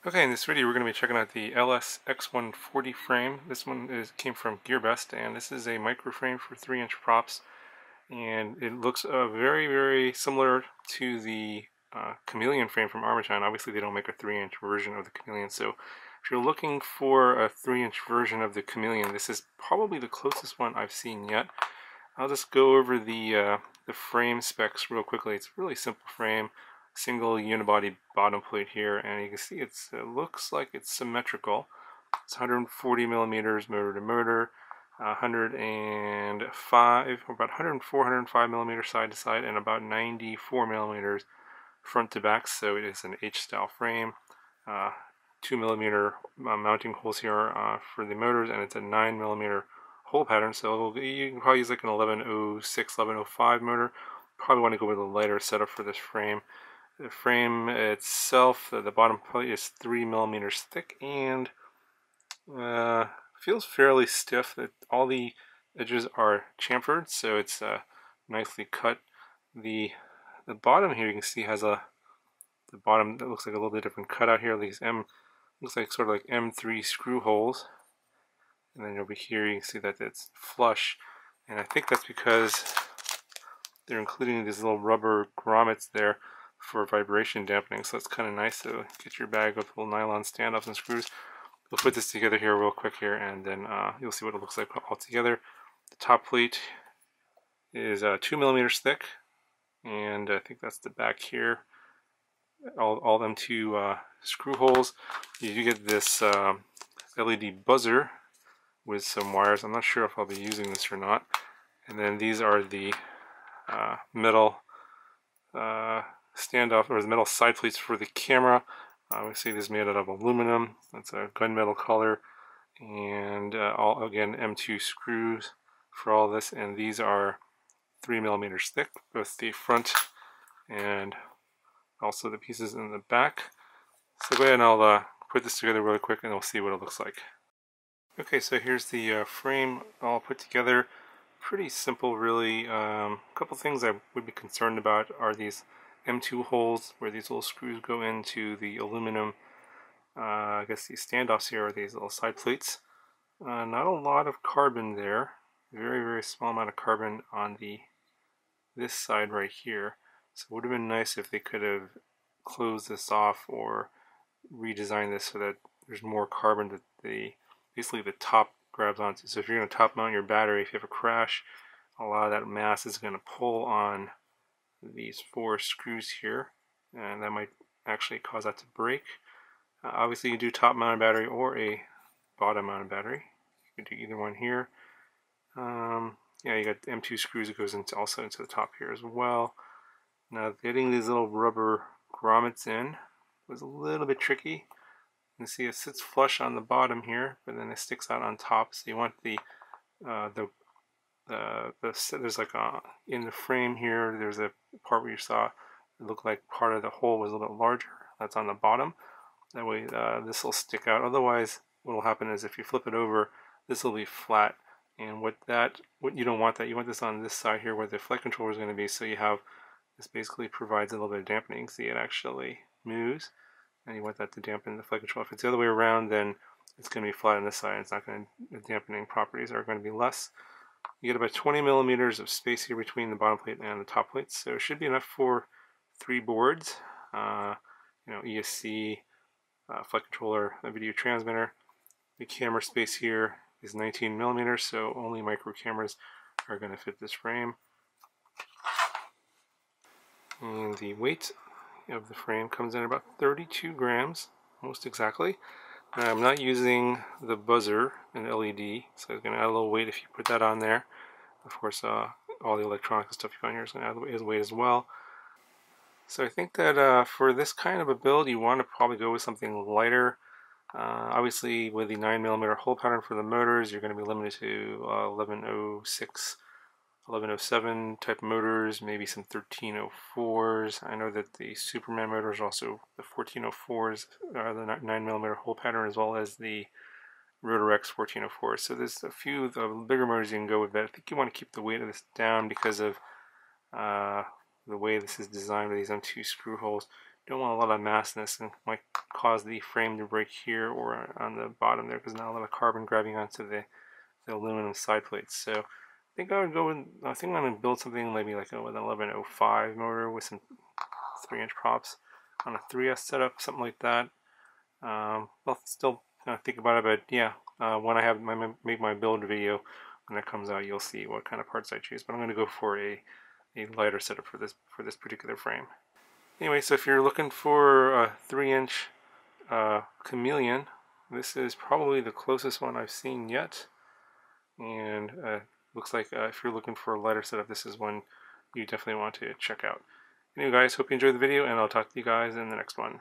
Okay, in this video we're going to be checking out the LS-X140 frame. This one came from GearBest, and this is a micro frame for 3-inch props, and it looks very similar to the Chameleon frame from Armachine. Obviously they don't make a 3-inch version of the Chameleon, so if you're looking for a 3-inch version of the Chameleon, this is probably the closest one I've seen yet. I'll just go over the frame specs real quickly. It's a really simple frame. Single unibody bottom plate here, and you can see it looks like it's symmetrical. It's 140 millimeters motor to motor, 105, about 104, 105 millimeters side to side, and about 94 millimeters front to back. So it is an H-style frame. 2 millimeter mounting holes here for the motors, and it's a 9 millimeter hole pattern. So you can probably use like an 1106, 1105 motor. Probably want to go with a lighter setup for this frame. The frame itself, the bottom plate is 3 millimeters thick and feels fairly stiff. All the edges are chamfered, so it's nicely cut. The bottom here you can see has the bottom that looks like a little bit different cutout here. These looks like sort of like M3 screw holes, and then over here you can see that it's flush, and I think that's because they're including these little rubber grommets there for vibration dampening, so that's kind of nice. So get your bag with little nylon standoffs and screws. We'll put this together here real quick here, and then you'll see what it looks like all together. The top plate is 2 millimeters thick, and I think that's the back here. All them two screw holes. You do get this LED buzzer with some wires. I'm not sure if I'll be using this or not. And then these are the metal standoff, or the metal side plates for the camera. We see this is made out of aluminum. That's a gunmetal color, and all again M2 screws for all this. And these are 3 millimeters thick, both the front and also the pieces in the back. So go ahead and I'll put this together really quick, and we'll see what it looks like. Okay, so here's the frame all put together. Pretty simple, really. A couple things I would be concerned about are these M2 holes where these little screws go into the aluminum. I guess these standoffs here are these little side plates. Not a lot of carbon there. Very small amount of carbon on this side right here. So it would have been nice if they could have closed this off or redesigned this so that there's more carbon that basically the top grabs onto. So if you're going to top mount your battery, if you have a crash, a lot of that mass is going to pull on these 4 screws here, and that might actually cause that to break. Obviously you do top mounted battery or a bottom mounted battery. You can do either one here. Yeah, you got the M2 screws that goes also into the top here as well. Now getting these little rubber grommets in was a little bit tricky. You can see it sits flush on the bottom here, but then it sticks out on top. So you want there's like in the frame here, there's a part where you saw it looked like part of the hole was a little bit larger. That's on the bottom. That way this will stick out. Otherwise, what will happen is if you flip it over, this will be flat. And what you don't want that. You want this on this side here where the flight controller is going to be. So you have this basically provides a little bit of dampening. See, it actually moves, and you want that to dampen the flight control. If it's the other way around, then it's going to be flat on this side. It's not going to, the dampening properties are going to be less. You get about 20 millimeters of space here between the bottom plate and the top plate, so it should be enough for 3 boards. ESC, flight controller, a video transmitter. The camera space here is 19 millimeters, so only micro cameras are going to fit this frame. And the weight of the frame comes in about 32 grams, almost exactly. I'm not using the buzzer and LED, so it's going to add a little weight if you put that on there. Of course, all the electronic stuff you find here is going to add weight as well. So I think that for this kind of a build, you want to probably go with something lighter. Obviously, with the 9 millimeter hole pattern for the motors, you're going to be limited to 1106, 1107 type motors, maybe some 1304s. I know that the Superman motor is also the 1404s, the 9 millimeter hole pattern, as well as the Rotorex 1404. So there's a few of the bigger motors you can go with, but I think you want to keep the weight of this down because of the way this is designed with these M2 screw holes. don't want a lot of massness, and might cause the frame to break here or on the bottom there, because not a lot of carbon grabbing onto the aluminum side plates. So I think I would go with, I think I'm going to build something maybe like with an 1105 motor with some 3-inch props on a 3S setup, something like that. I'll still think about it, but yeah, when I make my build video, when it comes out, you'll see what kind of parts I choose. But I'm going to go for a lighter setup for this particular frame. Anyway, so if you're looking for a 3-inch Chameleon, this is probably the closest one I've seen yet. And looks like if you're looking for a lighter setup, this is one you definitely want to check out. Anyway guys, hope you enjoyed the video, and I'll talk to you guys in the next one.